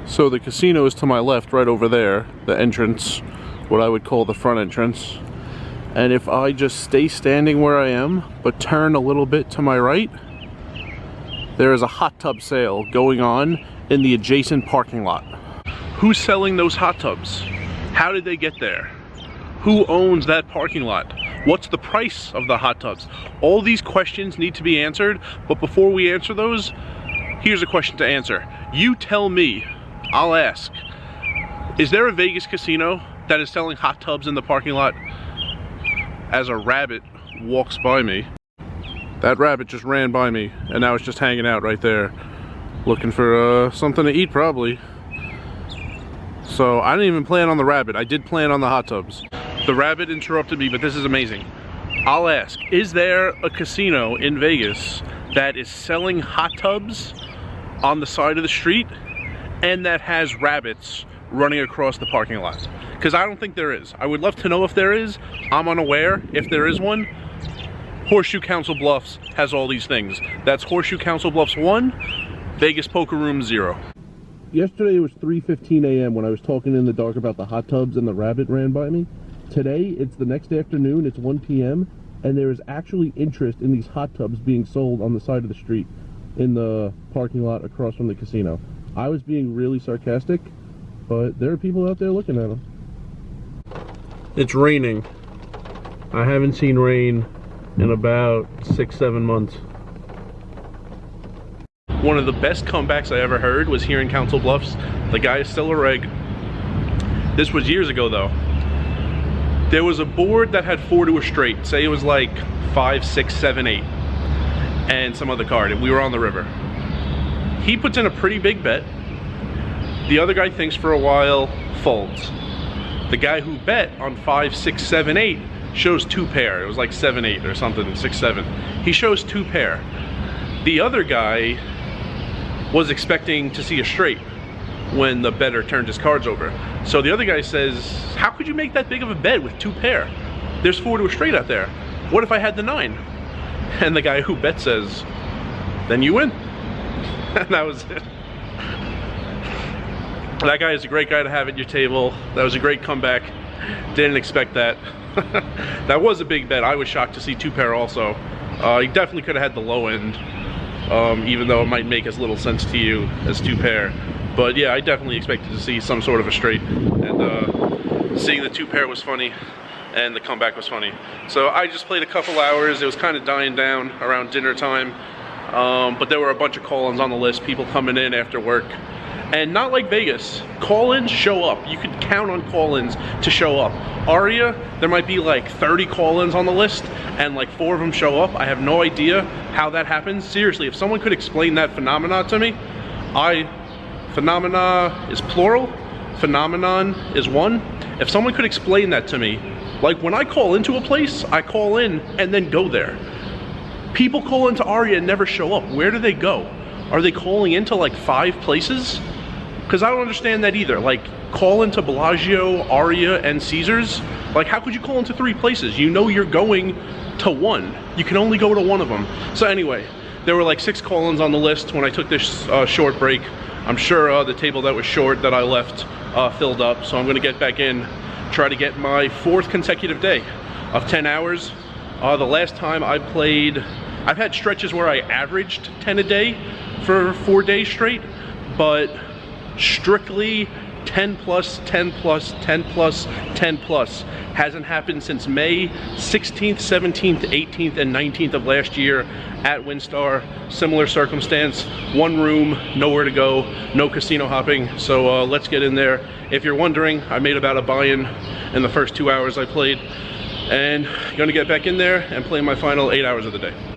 So the casino is to my left, right over there, the entrance, what I would call the front entrance. And if I just stay standing where I am, but turn a little bit to my right, there is a hot tub sale going on in the adjacent parking lot. Who's selling those hot tubs? How did they get there? Who owns that parking lot? What's the price of the hot tubs? All these questions need to be answered, but before we answer those, here's a question to answer. You tell me, I'll ask. Is there a Vegas casino that is selling hot tubs in the parking lot? As a rabbit walks by me. That rabbit just ran by me, and now it's just hanging out right there, looking for something to eat probably. So I didn't even plan on the rabbit. I did plan on the hot tubs. The rabbit interrupted me, but this is amazing. I'll ask, is there a casino in Vegas that is selling hot tubs on the side of the street and that has rabbits running across the parking lot? Because I don't think there is. I would love to know if there is. I'm unaware if there is one. Horseshoe Council Bluffs has all these things. That's Horseshoe Council Bluffs 1, Vegas Poker Room 0. Yesterday it was 3:15 a.m. when I was talking in the dark about the hot tubs and the rabbit ran by me. Today, it's the next afternoon, it's 1 p.m. and there is actually interest in these hot tubs being sold on the side of the street in the parking lot across from the casino. I was being really sarcastic, but there are people out there looking at them. It's raining. I haven't seen rain in about 6-7 months. One of the best comebacks I ever heard was here in Council Bluffs. The guy is still a reg. This was years ago though. There was a board that had 4 to a straight. Say it was like 5, 6, 7, 8. And some other card, and we were on the river. He puts in a pretty big bet. The other guy thinks for a while, folds. The guy who bet on 5, 6, 7, 8 shows 2 pair. It was like 7, 8 or something, 6, 7. He shows 2 pair. The other guy was expecting to see a straight when the bettor turned his cards over. So the other guy says, how could you make that big of a bet with 2 pair? There's 4 to a straight out there. What if I had the 9? And the guy who bet says, then you win. And that was it. That guy is a great guy to have at your table. That was a great comeback. Didn't expect that. That was a big bet. I was shocked to see 2 pair also. He definitely could have had the low end, even though it might make as little sense to you as 2 pair. But yeah, I definitely expected to see some sort of a straight. And seeing the 2 pair was funny, and the comeback was funny. So I just played a couple hours. It was kind of dying down around dinner time. But there were a bunch of call-ins on the list, people coming in after work. And not like Vegas, call-ins show up. You could count on call-ins to show up. Aria, there might be like 30 call-ins on the list and like 4 of them show up. I have no idea how that happens. Seriously, if someone could explain that phenomena to me, phenomena is plural, phenomenon is one. If someone could explain that to me, like when I call into a place, I call in and then go there. People call into Aria and never show up. Where do they go? Are they calling into like 5 places? Because I don't understand that either. Like, call into Bellagio, Aria, and Caesars. Like, how could you call into 3 places? You know you're going to 1. You can only go to 1 of them. So anyway, there were like 6 call-ins on the list when I took this short break. I'm sure the table that was short that I left filled up. So I'm gonna get back in, try to get my 4th consecutive day of 10 hours. The last time I played, I've had stretches where I averaged 10 a day for 4 days straight, but strictly 10 plus, 10 plus, 10 plus, 10 plus hasn't happened since May 16th, 17th, 18th, and 19th of last year at WinStar. Similar circumstance, 1 room, nowhere to go, no casino hopping. So let's get in there. If you're wondering, I made about a buy-in in the first 2 hours I played, and gonna get back in there and play my final 8 hours of the day.